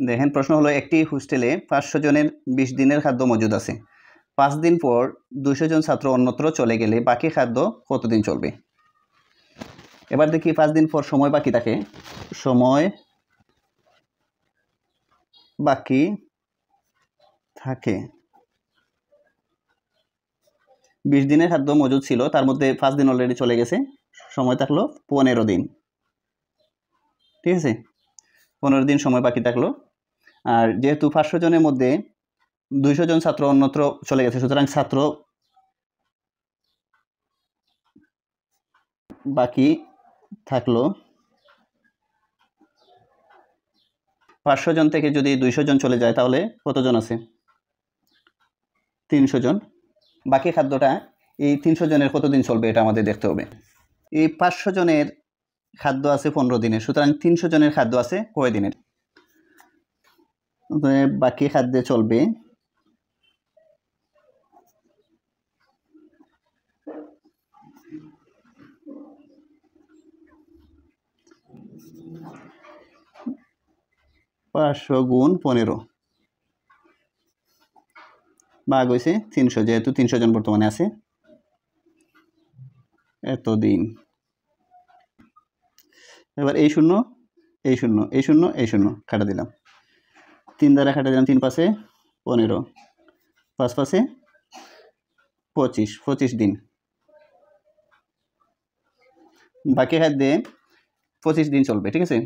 দেখেন প্রশ্ন হলো একটি হোস্টেলে 500 জনের 20 দিনের খাদ্য মজুদ আছে। 5 দিন পর 200 জন ছাত্র অন্যত্র চলে গেলে বাকি খাদ্য কতদিন চলবে? এবার দেখি 5 দিন পর সময় বাকি থাকে, সময় বাকি থাকে 20 দিনের খাদ্য মজুদ ছিল, তার মধ্যে 5 দিন অলরেডি চলে গেছে, সময় থাকলো 15 দিন। ঠিক আছে, 15 দিন সময় বাকি থাকলো। আর যেহেতু 500 জনের মধ্যে 200 জন ছাত্র অন্যত্র চলে গেছে, সুতরাং ছাত্র বাকি থাকলো 500 জন থেকে যদি 200 জন চলে যায় তাহলে কতজন আছে? 300 জন। বাকি খাদ্যটা এই 300 জনের কতদিন চলবে এটা আমাদের দেখতে হবে। এই 500 জনের খাদ্য আছে 15 দিনের, সুতরাং 300 জনের খাদ্য আছে কয় দিনের? বাকি খাদ্যে চলবে পাঁচশো গুণ 15 ভাগ হয়েছে 300, যেহেতু 300 জন বর্তমানে আছে, এতদিন। এবার এই শূন্য এই শূন্য এই শূন্য এই শূন্য কাটা দিলাম, 3 দ্বারা কাটা দিলাম, 3 পাশে 15, 5 পাশে 25 দিন। বাকি খাদ্যে 25 দিন চলবে। ঠিক আছে।